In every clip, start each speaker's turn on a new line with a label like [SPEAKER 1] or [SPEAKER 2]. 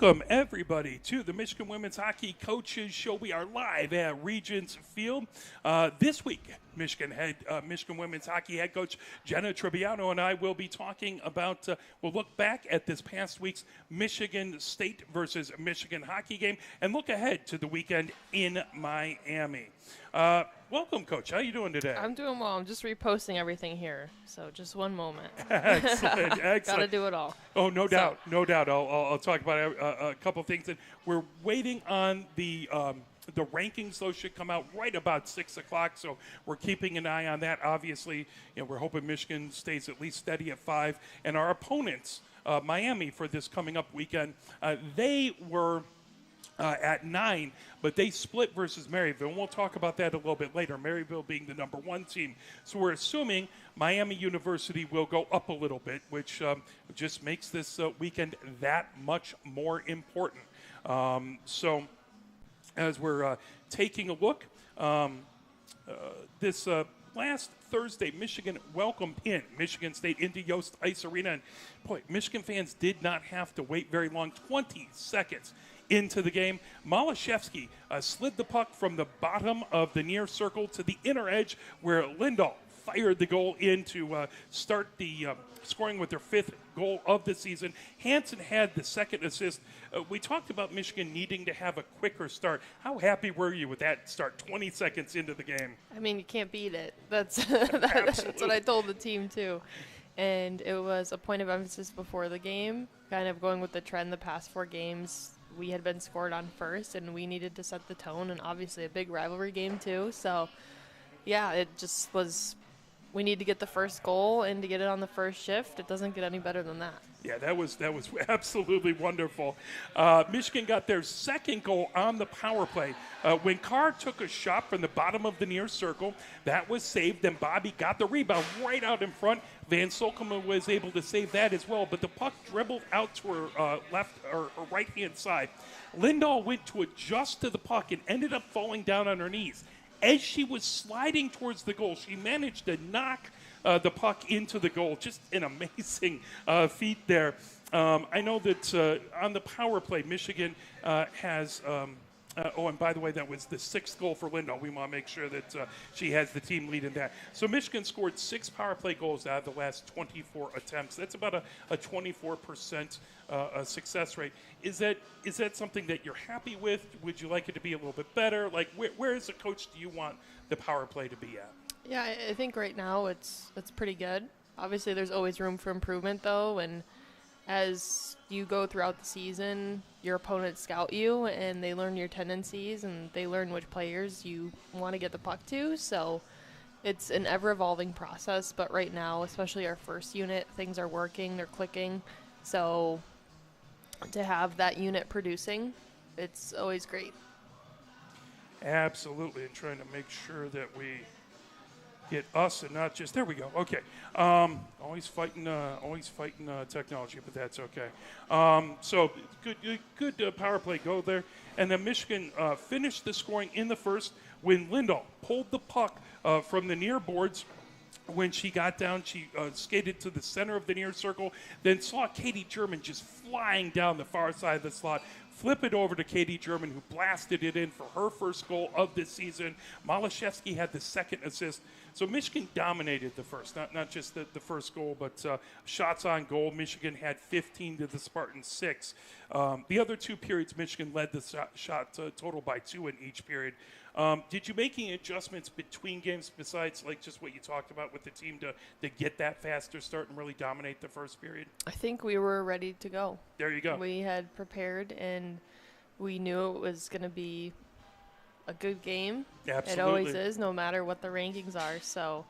[SPEAKER 1] Welcome, everybody, to the Michigan Women's Hockey Coaches Show. We are live at Regents Field. This week, Michigan Women's Hockey Head Coach Jenna Trebbiano and I will be talking about, we'll look back at this past week's Michigan State versus Michigan hockey game and look ahead to the weekend in Miami. Welcome, Coach. How are you doing today?
[SPEAKER 2] I'm doing well. I'm just reposting everything here. So just one moment.
[SPEAKER 1] Excellent.
[SPEAKER 2] Got to do it all.
[SPEAKER 1] Oh, no doubt. I'll talk about a couple things. And we're waiting on the rankings. Those should come out right about 6 o'clock. So we're keeping an eye on that. Obviously, we're hoping Michigan stays at least steady at 5. And our opponents, Miami, for this coming up weekend, they were at 9, but they split versus Maryville, and we'll talk about that a little bit later, Maryville being the number 1 team. So we're assuming Miami University will go up a little bit, which just makes this weekend that much more important. So as we're taking a look, this last Thursday, Michigan welcomed in Michigan State into Yost Ice Arena, and boy, Michigan fans did not have to wait very long, 20 seconds into the game. Malashevsky slid the puck from the bottom of the near circle to the inner edge where Lindahl fired the goal in to start the scoring with their 5th goal of the season. Hansen had the 2nd assist. We talked about Michigan needing to have a quicker start. How happy were you with that start 20 seconds into the game?
[SPEAKER 2] I mean, you can't beat it. That's that's what I told the team too. And it was a point of emphasis before the game, kind of going with the trend the past 4 games. We had been scored on first, and we needed to set the tone, and obviously a big rivalry game too. So, yeah, it just was, we need to get the first goal and to get it on the first shift. It doesn't get any better than that.
[SPEAKER 1] Yeah, that was absolutely wonderful. Michigan got their 2nd goal on the power play. When Carr took a shot from the bottom of the near circle, that was saved, and Bobby got the rebound right out in front. Van Solkema was able to save that as well, but the puck dribbled out to her left or her right-hand side. Lindahl went to adjust to the puck and ended up falling down on her knees. As she was sliding towards the goal, she managed to knock the puck into the goal. Just an amazing feat there. I know that on the power play, Michigan has and by the way, that was the 6th goal for Lindahl. We want to make sure that she has the team lead in that. So Michigan scored 6 power play goals out of the last 24 attempts. That's about a 24% success rate. Is that something that you're happy with? Would you like it to be a little bit better? Like, where as a coach do you want the power play to be at?
[SPEAKER 2] Yeah, I think right now it's pretty good. Obviously, there's always room for improvement, though, and as you go throughout the season, your opponents scout you, and they learn your tendencies, and they learn which players you want to get the puck to. So it's an ever-evolving process, but right now, especially our first unit, things are working, they're clicking. So to have that unit producing, it's always great.
[SPEAKER 1] Absolutely, and trying to make sure that we get us and not just, there we go. Okay. Always fighting technology, but that's okay. So good power play go there. And then Michigan finished the scoring in the first when Lindahl pulled the puck from the near boards. When she got down, she skated to the center of the near circle, then saw Katie German just flying down the far side of the slot. Flip it over to Katie German, who blasted it in for her first goal of this season. Malashevsky had the 2nd assist. So Michigan dominated the first, not just the first goal, but shots on goal. Michigan had 15 to the Spartans 6. The other 2 periods, Michigan led the shot total by 2 in each period. Did you make any adjustments between games besides like just what you talked about with the team to get that faster start and really dominate the first period?
[SPEAKER 2] I think we were ready to go.
[SPEAKER 1] There you go.
[SPEAKER 2] We had prepared, and we knew it was going to be a good game.
[SPEAKER 1] Absolutely.
[SPEAKER 2] It always is, no matter what the rankings are. So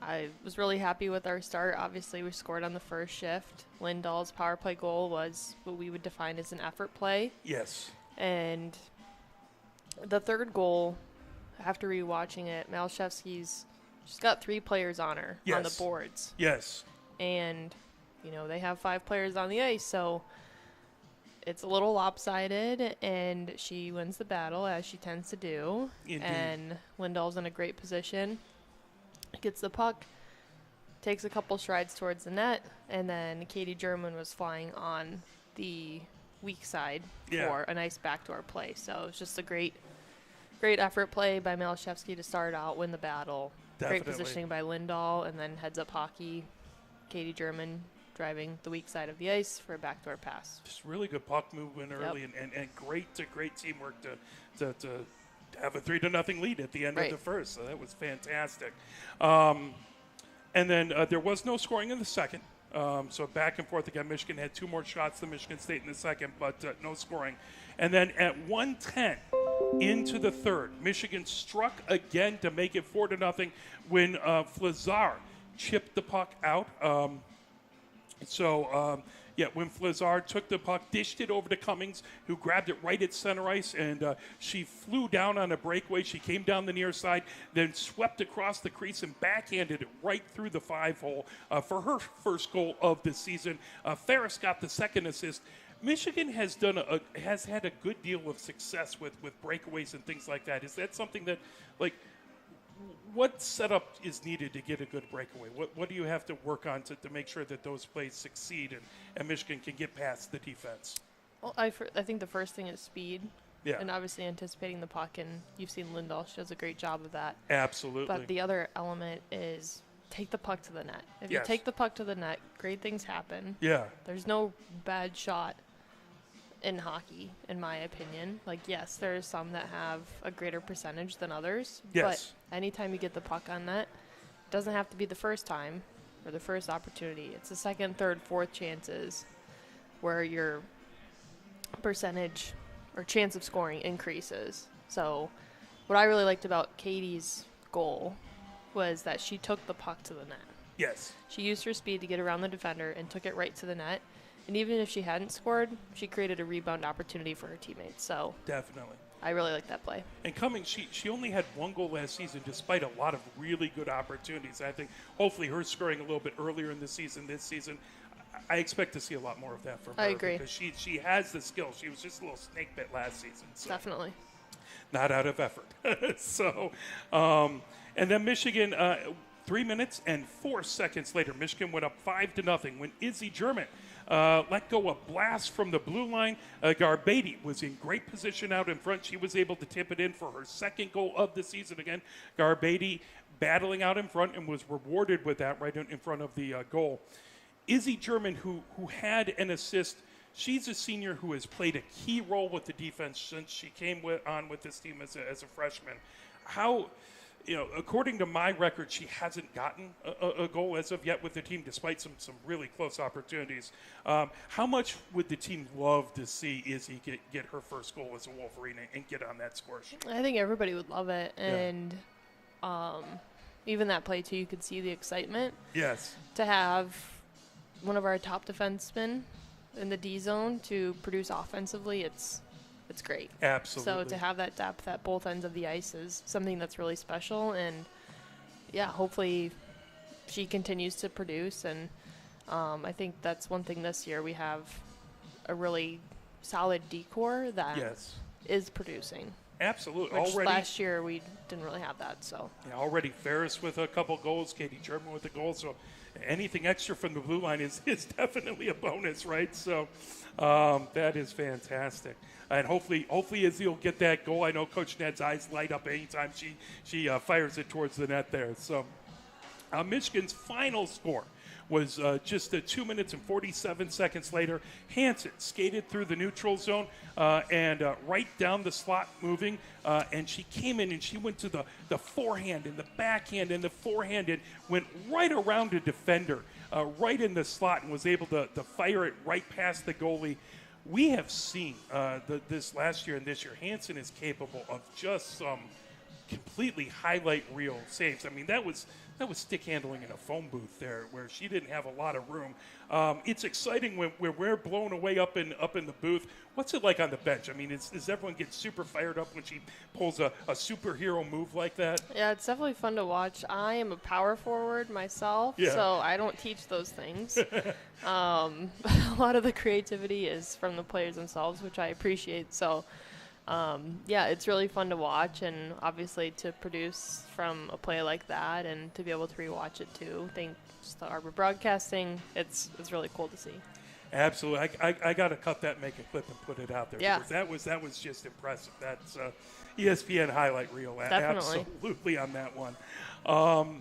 [SPEAKER 2] I was really happy with our start. Obviously, we scored on the first shift. Lindahl's power play goal was what we would define as an effort play.
[SPEAKER 1] Yes.
[SPEAKER 2] And the 3rd goal, after rewatching it, Malashevsky's, she's got 3 players on her on the boards.
[SPEAKER 1] Yes.
[SPEAKER 2] And, they have 5 players on the ice, so it's a little lopsided, and she wins the battle, as she tends to do.
[SPEAKER 1] Indeed.
[SPEAKER 2] And Lindahl's in a great position, gets the puck, takes a couple strides towards the net, and then Katie German was flying on the weak side
[SPEAKER 1] Yeah.
[SPEAKER 2] for a nice backdoor play. So it's just a great effort play by Malashevsky to start out, win the battle.
[SPEAKER 1] Definitely.
[SPEAKER 2] Great positioning by Lindahl, and then heads up hockey. Katie German driving the weak side of the ice for a backdoor pass.
[SPEAKER 1] Just really good puck movement early, and great teamwork to have a 3-0 lead at the end of the first. So that was fantastic. And then there was no scoring in the second. So back and forth again. Michigan had 2 more shots than Michigan State in the second, but no scoring. And then at 1:10 into the third, Michigan struck again to make it 4-0 when Flazar chipped the puck out. When Flazar took the puck, dished it over to Cummings, who grabbed it right at center ice, and she flew down on a breakaway. She came down the near side, then swept across the crease and backhanded it right through the 5-hole for her first goal of the season. Ferris got the second assist. Michigan has had a good deal of success with breakaways and things like that. Is that something that, what setup is needed to get a good breakaway? What do you have to work on to make sure that those plays succeed and Michigan can get past the defense?
[SPEAKER 2] Well, I think the first thing is speed.
[SPEAKER 1] Yeah.
[SPEAKER 2] And obviously anticipating the puck, and you've seen Lindahl. She does a great job of that.
[SPEAKER 1] Absolutely.
[SPEAKER 2] But the other element is take the puck to the net. If
[SPEAKER 1] Yes.
[SPEAKER 2] you take the puck to the net, great things happen.
[SPEAKER 1] Yeah.
[SPEAKER 2] There's no bad shot in hockey, in my opinion. Yes, there are some that have a greater percentage than others.
[SPEAKER 1] Yes.
[SPEAKER 2] But anytime you get the puck on net, it doesn't have to be the first time or the first opportunity. It's the second, third, fourth chances where your percentage or chance of scoring increases. So what I really liked about Katie's goal was that she took the puck to the net.
[SPEAKER 1] Yes.
[SPEAKER 2] She used her speed to get around the defender and took it right to the net. And even if she hadn't scored, she created a rebound opportunity for her teammates. So
[SPEAKER 1] Definitely.
[SPEAKER 2] I really like that play.
[SPEAKER 1] And Cummings, she only had 1 goal last season despite a lot of really good opportunities. I think hopefully her scoring a little bit earlier in the season, this season, I expect to see a lot more of that from her.
[SPEAKER 2] I agree.
[SPEAKER 1] Because she has the skill. She was just a little snake bit last season. So.
[SPEAKER 2] Definitely.
[SPEAKER 1] Not out of effort. And then Michigan, 3 minutes and 4 seconds later, Michigan went up 5-0 when Izzy German let go a blast from the blue line. Garbady was in great position out in front. She was able to tip it in for her second goal of the season again. Garbady battling out in front and was rewarded with that right in front of the goal. Izzy German, who had an assist, she's a senior who has played a key role with the defense since she came on with this team as a freshman. According to my record, she hasn't gotten a goal as of yet with the team, despite some really close opportunities. How much would the team love to see Izzy get her first goal as a Wolverine and get on that score sheet?
[SPEAKER 2] I think everybody would love it. And even that play, too, you could see the excitement.
[SPEAKER 1] Yes.
[SPEAKER 2] To have one of our top defensemen in the D zone to produce offensively, it's great.
[SPEAKER 1] Absolutely.
[SPEAKER 2] So to have that depth at both ends of the ice is something that's really special. And, hopefully she continues to produce. And I think that's one thing this year. We have a really solid D-core that is producing.
[SPEAKER 1] Absolutely.
[SPEAKER 2] Which last year we didn't really have that. So
[SPEAKER 1] already Ferris with a couple goals, Katie German with a goal. So anything extra from the blue line is definitely a bonus, right? So that is fantastic. And hopefully Izzy will get that goal. I know Coach Ned's eyes light up anytime she fires it towards the net there. So Michigan's final score was just 2 minutes and 47 seconds later. Hansen skated through the neutral zone and right down the slot moving. And she came in and she went to the forehand and the backhand and the forehand and went right around a defender, right in the slot, and was able to fire it right past the goalie. We have seen this last year and this year, Hansen is capable of just some completely highlight reel saves. I mean, that was stick handling in a phone booth there, where she didn't have a lot of room. It's exciting when we're blown away up in the booth. What's it like on the bench? I mean, does everyone get super fired up when she pulls a superhero move like that?
[SPEAKER 2] Yeah, it's definitely fun to watch. I am a power forward myself, so I don't teach those things. A lot of the creativity is from the players themselves, which I appreciate. So, it's really fun to watch, and obviously to produce from a play like that and to be able to rewatch it too. Thanks to Arbor Broadcasting, it's really cool to see.
[SPEAKER 1] Absolutely. I got to cut that, make a clip, and put it out there.
[SPEAKER 2] Yeah.
[SPEAKER 1] Because that was just impressive. That's ESPN highlight reel.
[SPEAKER 2] Definitely.
[SPEAKER 1] Absolutely on that one.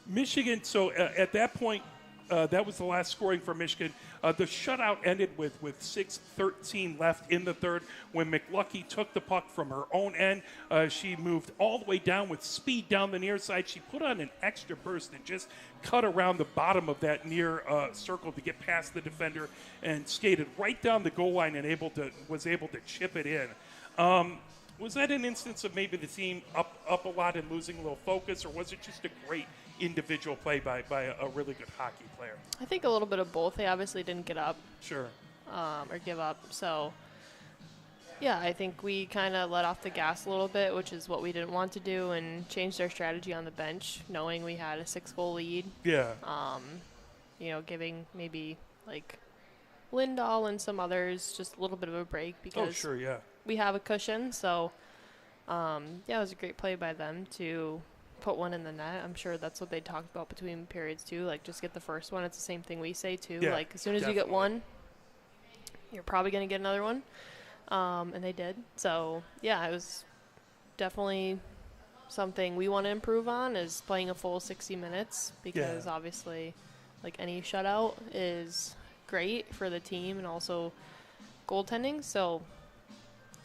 [SPEAKER 1] Michigan, so at that point, that was the last scoring for Michigan. The shutout ended with 6:13 left in the third when McLucky took the puck from her own end. She moved all the way down with speed down the near side. She put on an extra burst and just cut around the bottom of that near circle to get past the defender and skated right down the goal line and was able to chip it in. Was that an instance of maybe the team up a lot and losing a little focus, or was it just a great individual play by a really good hockey player?
[SPEAKER 2] I think a little bit of both. They obviously didn't get up
[SPEAKER 1] Sure.
[SPEAKER 2] or give up. So, yeah, I think we kind of let off the gas a little bit, which is what we didn't want to do, and changed our strategy on the bench, knowing we had a 6-goal lead.
[SPEAKER 1] Yeah.
[SPEAKER 2] Giving maybe like Lindahl and some others just a little bit of a break because
[SPEAKER 1] Oh, sure, yeah.
[SPEAKER 2] we have a cushion. So, it was a great play by them to put one in the net. I'm sure that's what they talked about between periods too. Like, just get the first one. It's the same thing we say too.
[SPEAKER 1] Yeah,
[SPEAKER 2] like, as soon as you
[SPEAKER 1] definitely.
[SPEAKER 2] get one, you're probably going to get another one. And they did. So, yeah, it was definitely something we want to improve on, is playing a full 60 minutes because obviously, like, any shutout is great for the team and also goaltending. So,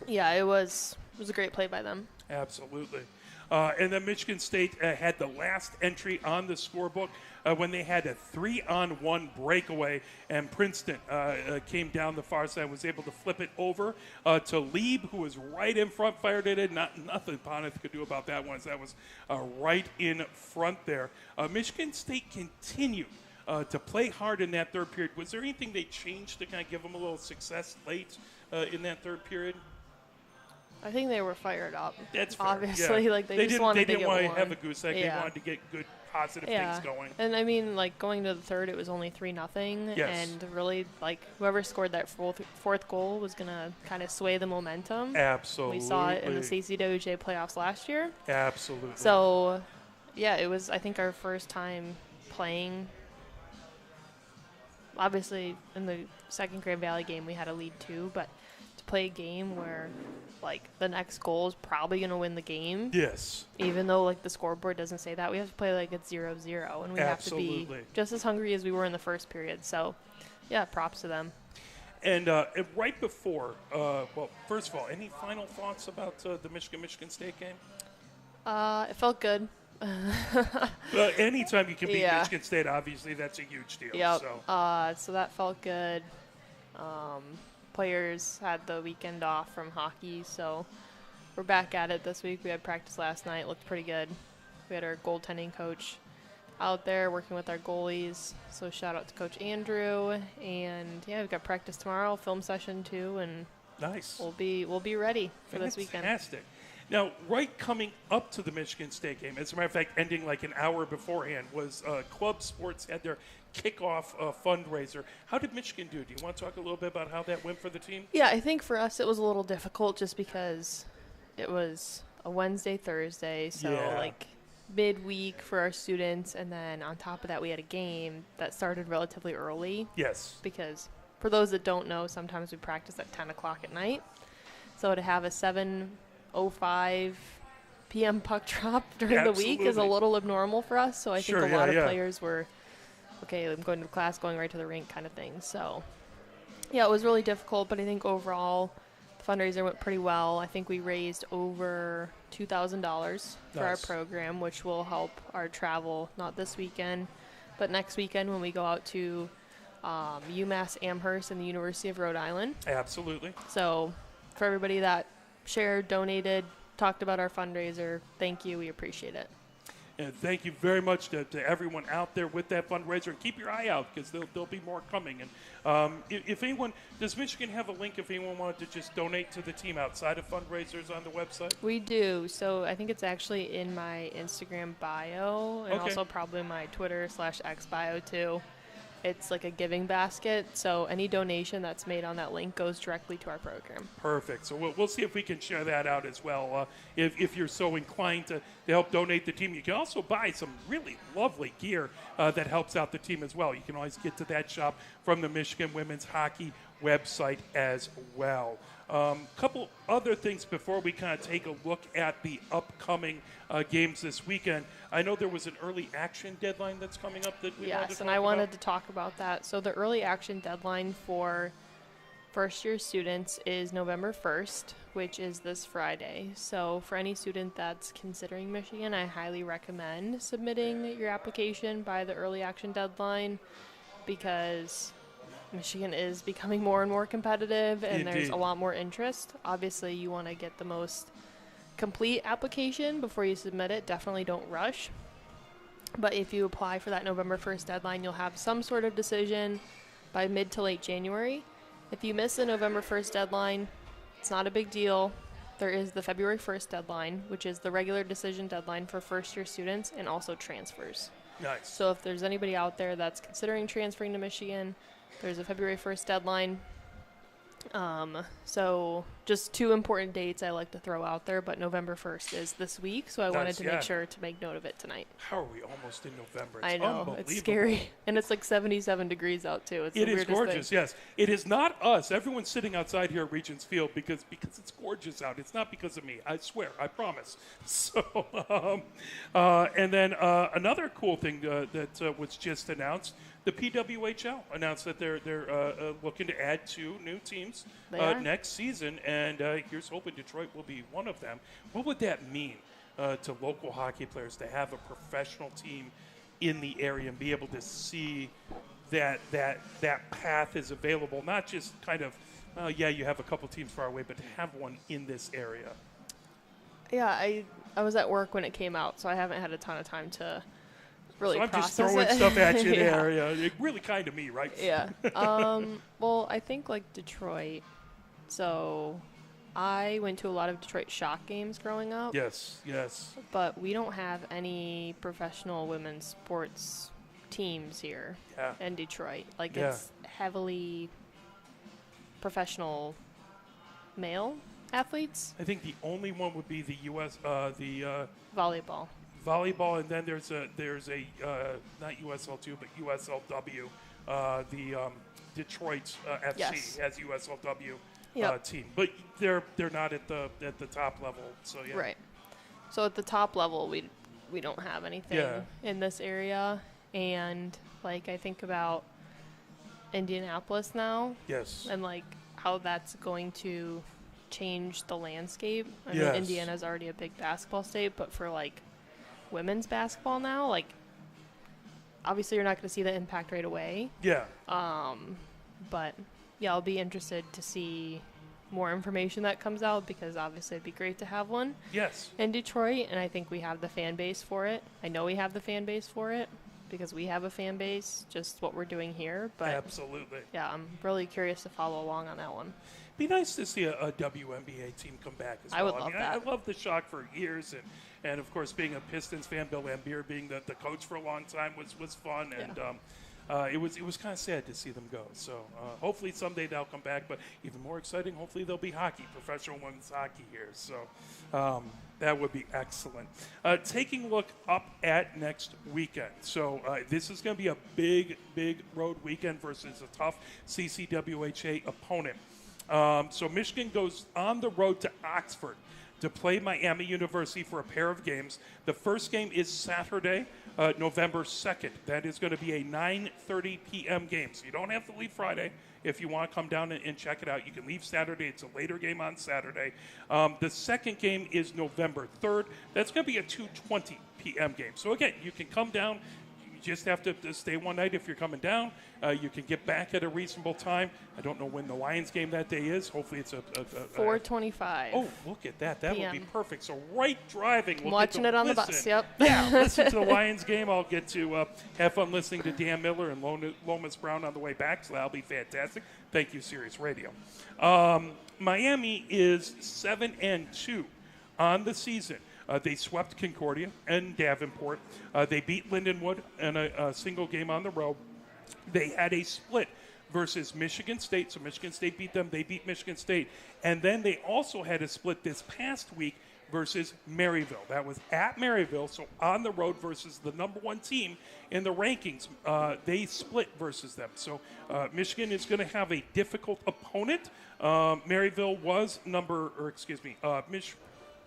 [SPEAKER 2] yeah, it was a great play by them.
[SPEAKER 1] Absolutely. And then Michigan State had the last entry on the scorebook when they had a 3-on-1 breakaway, and Princeton came down the far side, was able to flip it over to Lieb, who was right in front, fired it in. Nothing Poneth could do about that one. That was right in front there. Michigan State continued to play hard in that third period. Was there anything they changed to kind of give them a little success late in that third period?
[SPEAKER 2] I think they were fired up.
[SPEAKER 1] That's fair.
[SPEAKER 2] Obviously,
[SPEAKER 1] yeah.
[SPEAKER 2] like they just wanted to
[SPEAKER 1] They didn't
[SPEAKER 2] get
[SPEAKER 1] want
[SPEAKER 2] one.
[SPEAKER 1] to have a goose egg.
[SPEAKER 2] Yeah.
[SPEAKER 1] They wanted to get good, positive
[SPEAKER 2] Yeah,
[SPEAKER 1] things going.
[SPEAKER 2] and I mean, like, going to the third, it was only 3-0,
[SPEAKER 1] Yes.
[SPEAKER 2] and really, like, whoever scored that fourth goal was gonna kind of sway the momentum.
[SPEAKER 1] Absolutely.
[SPEAKER 2] We saw it in the CCWJ playoffs last year.
[SPEAKER 1] Absolutely.
[SPEAKER 2] So, yeah, it was, I think, our first time playing. Obviously, in the second Grand Valley game, we had a lead too, but to play a game where, like, the next goal is probably going to win the game,
[SPEAKER 1] yes.
[SPEAKER 2] even though, like, the scoreboard doesn't say that, we have to play like it's 0-0, and we have to be
[SPEAKER 1] Absolutely.
[SPEAKER 2] just as hungry as we were in the first period. So, yeah, props to them.
[SPEAKER 1] And right before, first of all, any final thoughts about the Michigan State game?
[SPEAKER 2] It felt good.
[SPEAKER 1] Anytime you can beat
[SPEAKER 2] Yeah.
[SPEAKER 1] Michigan State, obviously that's a huge deal.
[SPEAKER 2] Yep.
[SPEAKER 1] So.
[SPEAKER 2] So that felt good. Players had the weekend off from hockey, so we're back at it this week. We had practice last night. Looked pretty good. We had our goaltending coach out there working with our goalies. So shout out to Coach Andrew. And yeah, we've got practice tomorrow, film session too, and
[SPEAKER 1] Nice.
[SPEAKER 2] we'll be ready for this weekend.
[SPEAKER 1] Fantastic. Now, right coming up to the Michigan State game, as a matter of fact, ending like an hour beforehand, was Club Sports had their kickoff fundraiser. How did Michigan do? Do you want to talk a little bit about how that went for the team?
[SPEAKER 2] Yeah, I think for us it was a little difficult just because it was a Wednesday, Thursday, so
[SPEAKER 1] Yeah.
[SPEAKER 2] like midweek for our students, and then on top of that we had a game that started relatively early
[SPEAKER 1] Yes.
[SPEAKER 2] because for those that don't know, sometimes we practice at 10 o'clock at night. So to have a 7:05 p.m. puck drop during the week is a
[SPEAKER 1] Absolutely.
[SPEAKER 2] little abnormal for us, so I
[SPEAKER 1] Sure,
[SPEAKER 2] think a
[SPEAKER 1] yeah,
[SPEAKER 2] lot of
[SPEAKER 1] yeah.
[SPEAKER 2] players were, okay, I'm going to class, going right to the rink kind of thing. So, yeah, it was really difficult, but I think overall the fundraiser went pretty well. I think we raised over $2,000 for our
[SPEAKER 1] Nice.
[SPEAKER 2] program, which will help our travel, not this weekend, but next weekend when we go out to UMass Amherst and the University of Rhode Island.
[SPEAKER 1] Absolutely.
[SPEAKER 2] So for everybody that shared, donated, talked about our fundraiser, thank you. We appreciate it.
[SPEAKER 1] And thank you very much to everyone out there with that fundraiser. And keep your eye out because there'll be more coming. And if anyone, does Michigan have a link if anyone wanted to just donate to the team outside of fundraisers on the website?
[SPEAKER 2] We do. So I think it's actually in my Instagram bio and
[SPEAKER 1] Okay.
[SPEAKER 2] also probably my Twitter/X bio too. it's like a giving basket. So any donation that's made on that link goes directly to our program.
[SPEAKER 1] Perfect. So we'll see if we can share that out as well. If you're so inclined to help donate the team, you can also buy some really lovely gear that helps out the team as well. You can always get to that shop from the Michigan Women's Hockey website as well. Couple other things before we kind of take a look at the upcoming games this weekend. I know there was an early action deadline that's coming up that we wanted to
[SPEAKER 2] Yes,
[SPEAKER 1] talk
[SPEAKER 2] and I
[SPEAKER 1] about.
[SPEAKER 2] wanted to talk about that. So the early action deadline for first-year students is November 1st, which is this Friday. So for any student that's considering Michigan, I highly recommend submitting your application by the early action deadline because Michigan is becoming more and more competitive and there's
[SPEAKER 1] Indeed.
[SPEAKER 2] a lot more interest. Obviously, you want to get the most complete application before you submit it. Definitely don't rush. But if you apply for that November 1st deadline, you'll have some sort of decision by mid to late January. If you miss the November 1st deadline, it's not a big deal. There is the February 1st deadline, which is the regular decision deadline for first-year students and also transfers.
[SPEAKER 1] Nice.
[SPEAKER 2] So if there's anybody out there that's considering transferring to Michigan, there's a February 1st deadline. So just two important dates I like to throw out there, but November 1st is this week, so I wanted to
[SPEAKER 1] yeah.
[SPEAKER 2] make sure to make note of it tonight.
[SPEAKER 1] How are we almost in November? It's
[SPEAKER 2] I know,
[SPEAKER 1] unbelievable.
[SPEAKER 2] it's scary. And it's like 77 degrees out, too. It's
[SPEAKER 1] It
[SPEAKER 2] the
[SPEAKER 1] is
[SPEAKER 2] weirdest
[SPEAKER 1] gorgeous,
[SPEAKER 2] thing.
[SPEAKER 1] yes. It is not us. Everyone's sitting outside here at Regents Field because it's gorgeous out. It's not because of me. I swear. I promise. So, and then another cool thing that was just announced, the PWHL announced that they're looking to add 2 new teams
[SPEAKER 2] They are.
[SPEAKER 1] next season, and here's hoping Detroit will be one of them. What would that mean to local hockey players to have a professional team in the area and be able to see that path is available, not just kind of, you have a couple teams far away, but to have one in this area.
[SPEAKER 2] Yeah, I was at work when it came out, so I haven't had a ton of time to really
[SPEAKER 1] So I'm
[SPEAKER 2] process
[SPEAKER 1] just throwing
[SPEAKER 2] it.
[SPEAKER 1] stuff at you
[SPEAKER 2] Yeah.
[SPEAKER 1] there. Yeah, really kind of me, right?
[SPEAKER 2] Yeah. Well, I think like Detroit. So I went to a lot of Detroit Shock games growing up.
[SPEAKER 1] Yes.
[SPEAKER 2] But we don't have any professional women's sports teams here
[SPEAKER 1] Yeah.
[SPEAKER 2] in Detroit. Like
[SPEAKER 1] Yeah.
[SPEAKER 2] it's heavily professional male athletes,
[SPEAKER 1] I think the only one would be the U.S. The
[SPEAKER 2] volleyball.
[SPEAKER 1] volleyball, and then there's a not USL2 but USLW. The Detroit FC
[SPEAKER 2] Yes.
[SPEAKER 1] has USLW
[SPEAKER 2] Yep.
[SPEAKER 1] team, but they're not at the top level. So yeah.
[SPEAKER 2] Right. So at the top level, we don't have anything
[SPEAKER 1] Yeah.
[SPEAKER 2] in this area, and like I think about Indianapolis now,
[SPEAKER 1] Yes.
[SPEAKER 2] and like how that's going to change the landscape. I
[SPEAKER 1] Yes.
[SPEAKER 2] mean, Indiana's already a big basketball state, but for like women's basketball now, like obviously you're not going to see the impact right away.
[SPEAKER 1] Yeah.
[SPEAKER 2] But yeah, I'll be interested to see more information that comes out because obviously it'd be great to have one
[SPEAKER 1] Yes.
[SPEAKER 2] in Detroit, and I think we have the fan base for it. I know we have the fan base for it because we have a fan base, just what we're doing here. But
[SPEAKER 1] Absolutely.
[SPEAKER 2] yeah, I'm really curious to follow along on that one.
[SPEAKER 1] Be nice to see a WNBA team come back as well.
[SPEAKER 2] I would love that.
[SPEAKER 1] I love the Shock for years, and of course being a Pistons fan, Bill Laimbeer being the coach for a long time was fun, and it was kind of sad to see them go. So hopefully someday they'll come back, but even more exciting, hopefully there'll be hockey, professional women's hockey here. So that would be excellent. Taking a look up at next weekend. So this is going to be a big road weekend versus a tough CCWHA opponent. So Michigan goes on the road to Oxford to play Miami University for a pair of games. The first game is Saturday, November 2nd. That is going to be a 9:30 p.m. game. So you don't have to leave Friday if you want to come down and check it out. You can leave Saturday. It's a later game on Saturday. The second game is November 3rd. That's going to be a 2:20 p.m. game. So again, you can come down. You just have to stay one night if you're coming down. You can get back at a reasonable time. I don't know when the Lions game that day is. Hopefully it's a
[SPEAKER 2] 4:25.
[SPEAKER 1] Oh, look at that. That would be
[SPEAKER 2] PM.
[SPEAKER 1] perfect. So right driving.
[SPEAKER 2] I'm
[SPEAKER 1] We'll
[SPEAKER 2] watching
[SPEAKER 1] get to
[SPEAKER 2] it on the
[SPEAKER 1] listen.
[SPEAKER 2] bus. Yep.
[SPEAKER 1] Yeah, listen to the Lions game. I'll get to have fun listening to Dan Miller and Lomas Brown on the way back, so that'll be fantastic. Thank you, Sirius Radio. Miami is 7-2 on the season. They swept Concordia and Davenport. They beat Lindenwood in a single game on the road. They had a split versus Michigan State. So Michigan State beat them. They beat Michigan State. And then they also had a split this past week versus Maryville. That was at Maryville, so on the road versus the number one team in the rankings. They split versus them. So Michigan is going to have a difficult opponent. Maryville was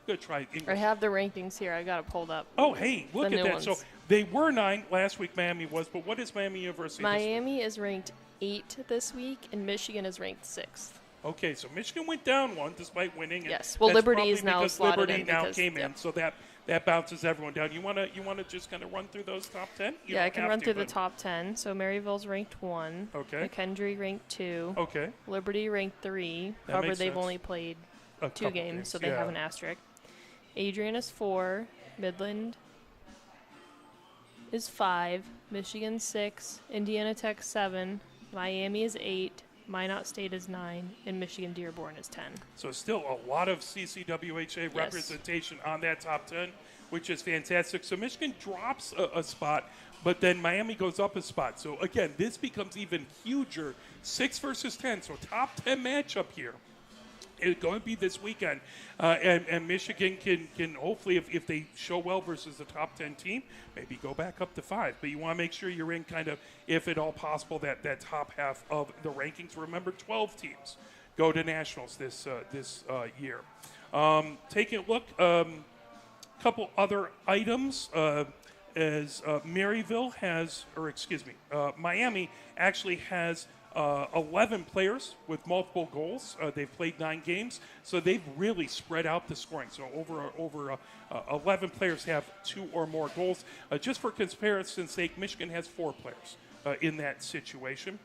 [SPEAKER 1] Good try English.
[SPEAKER 2] I have the rankings here. I got it pulled up.
[SPEAKER 1] Oh, hey, look
[SPEAKER 2] The
[SPEAKER 1] at
[SPEAKER 2] new
[SPEAKER 1] that. So
[SPEAKER 2] ones.
[SPEAKER 1] they were 9 last week. Miami was, but what is Miami University? this week?
[SPEAKER 2] Miami is ranked 8 this week, and Michigan is ranked 6th.
[SPEAKER 1] Okay, so Michigan went down 1 despite winning. And
[SPEAKER 2] Yes. Well,
[SPEAKER 1] that's
[SPEAKER 2] Liberty
[SPEAKER 1] probably
[SPEAKER 2] is now
[SPEAKER 1] because
[SPEAKER 2] slotted
[SPEAKER 1] Liberty
[SPEAKER 2] in
[SPEAKER 1] now
[SPEAKER 2] because-
[SPEAKER 1] came in,
[SPEAKER 2] yep.
[SPEAKER 1] so that bounces everyone down. You wanna just kind of run through those top 10? You
[SPEAKER 2] Yeah, I
[SPEAKER 1] don't
[SPEAKER 2] can
[SPEAKER 1] have
[SPEAKER 2] run
[SPEAKER 1] to,
[SPEAKER 2] through the
[SPEAKER 1] but-
[SPEAKER 2] top 10. So Maryville's ranked 1.
[SPEAKER 1] Okay.
[SPEAKER 2] McKendree ranked 2.
[SPEAKER 1] Okay.
[SPEAKER 2] Liberty ranked 3.
[SPEAKER 1] That
[SPEAKER 2] However,
[SPEAKER 1] makes
[SPEAKER 2] they've
[SPEAKER 1] sense.
[SPEAKER 2] only played
[SPEAKER 1] A
[SPEAKER 2] 2
[SPEAKER 1] couple
[SPEAKER 2] games, so they
[SPEAKER 1] yeah.
[SPEAKER 2] have an asterisk. Adrian is 4. Midland is 5. Michigan 6. Indiana Tech 7. Miami is 8. Minot State is 9. And Michigan Dearborn is 10.
[SPEAKER 1] So still a lot of CCWHA representation on that top 10, which is fantastic. So Michigan drops a spot, but then Miami goes up a spot. So again, this becomes even huger, 6 versus 10. So top 10 matchup here. It's going to be this weekend, and Michigan can hopefully, if they show well versus the top 10 team, maybe go back up to 5. But you want to make sure you're in kind of, if at all possible, that top half of the rankings. Remember, 12 teams go to nationals this year. Taking a look, couple other items. Maryville has, Miami actually has 11 players with multiple goals. They've played 9 games, so they've really spread out the scoring. So over 11 players have 2 or more goals. Just for comparison's sake, Michigan has 4 players in that situation.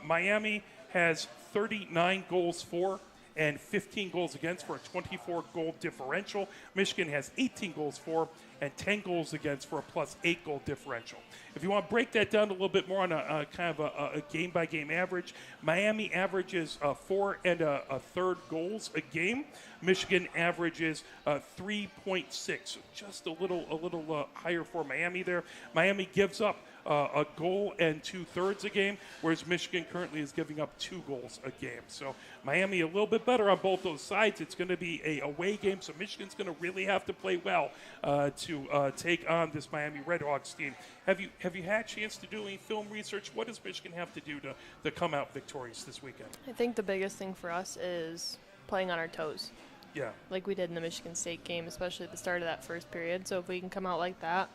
[SPEAKER 1] Miami has 39 goals for and 15 goals against for a 24-goal differential. Michigan has 18 goals for and 10 goals against for a plus 8-goal differential. If you want to break that down a little bit more on a kind of a game-by-game average, Miami averages 4 1/3 goals a game. Michigan averages 3.6, just a little higher for Miami there. Miami gives up a goal and 2/3 a game, whereas Michigan currently is giving up 2 goals a game. So Miami a little bit better on both those sides. It's going to be a away game, so Michigan's going to really have to play well to take on this Miami Redhawks team. Have you had a chance to do any film research? What does Michigan have to do to come out victorious this weekend?
[SPEAKER 2] I think the biggest thing for us is playing on our toes,
[SPEAKER 1] Yeah.
[SPEAKER 2] like we did in the Michigan State game, especially at the start of that first period. So if we can come out like that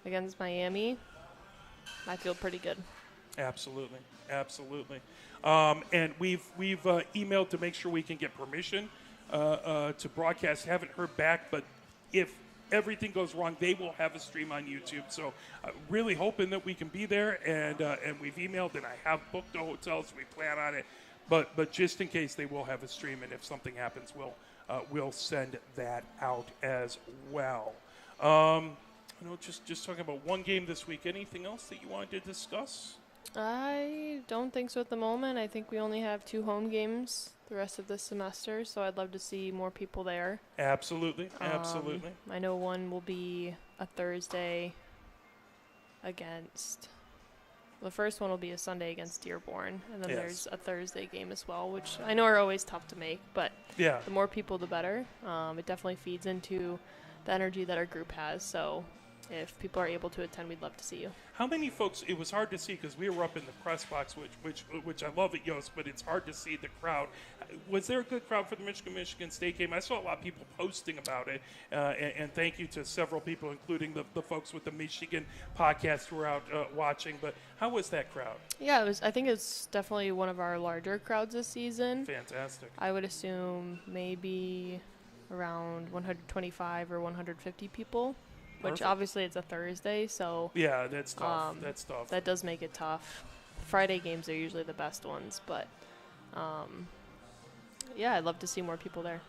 [SPEAKER 2] against Miami, I feel pretty good.
[SPEAKER 1] Absolutely. And we've emailed to make sure we can get permission to broadcast. Haven't heard back, but if everything goes wrong, they will have a stream on YouTube. So really hoping that we can be there, and we've emailed, and I have booked the hotel, so we plan on it. But just in case, they will have a stream, and if something happens, we'll send that out as well. Just talking about one game this week. Anything else that you wanted to discuss?
[SPEAKER 2] I don't think so at the moment. I think we only have 2 home games the rest of this semester, so I'd love to see more people there.
[SPEAKER 1] Absolutely.
[SPEAKER 2] I know one will be a Thursday against... The first one will be a Sunday against Dearborn, and then
[SPEAKER 1] Yes.
[SPEAKER 2] there's a Thursday game as well, which I know are always tough to make, but
[SPEAKER 1] Yeah.
[SPEAKER 2] the more people, the better. It definitely feeds into the energy that our group has, so if people are able to attend, we'd love to see you.
[SPEAKER 1] How many folks? It was hard to see because we were up in the press box, which I love at Yost, but it's hard to see the crowd. Was there a good crowd for the Michigan State game? I saw a lot of people posting about it, and thank you to several people, including the folks with the Michigan podcast who were out watching. But how was that crowd?
[SPEAKER 2] Yeah, I think it's definitely one of our larger crowds this season.
[SPEAKER 1] Fantastic.
[SPEAKER 2] I would assume maybe around 125 or 150 people, which
[SPEAKER 1] Perfect.
[SPEAKER 2] obviously it's a Thursday, so
[SPEAKER 1] Yeah, that's tough. That's tough.
[SPEAKER 2] that does make it tough. Friday games are usually the best ones, but yeah, I'd love to see more people there.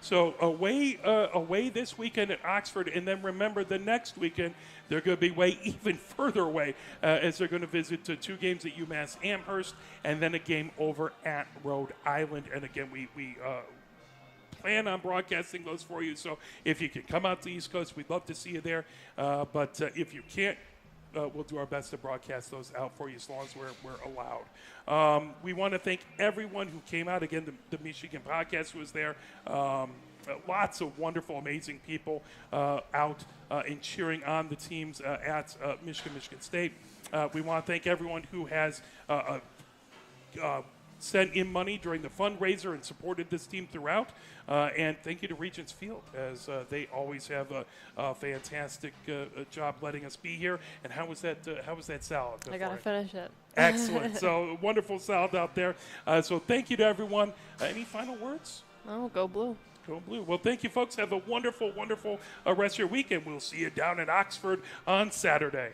[SPEAKER 1] So away this weekend at Oxford, and then remember the next weekend they're going to be way even further away as they're going to visit 2 games at UMass Amherst, and then a game over at Rhode Island. And again, we plan on broadcasting those for you. So if you can come out to the East Coast, we'd love to see you there. But if you can't, we'll do our best to broadcast those out for you as long as we're allowed. We want to thank everyone who came out. Again, the Michigan podcast was there. Lots of wonderful, amazing people out and cheering on the teams at Michigan State. We want to thank everyone who has sent in money during the fundraiser and supported this team throughout. And thank you to Regents Field, as they always have a fantastic job letting us be here. And how was that salad?
[SPEAKER 2] I got to finish it.
[SPEAKER 1] Excellent. So wonderful salad out there. So thank you to everyone. Any final words?
[SPEAKER 2] Oh, go blue.
[SPEAKER 1] Go blue. Well, thank you, folks. Have a wonderful, wonderful rest of your weekend. We'll see you down in Oxford on Saturday.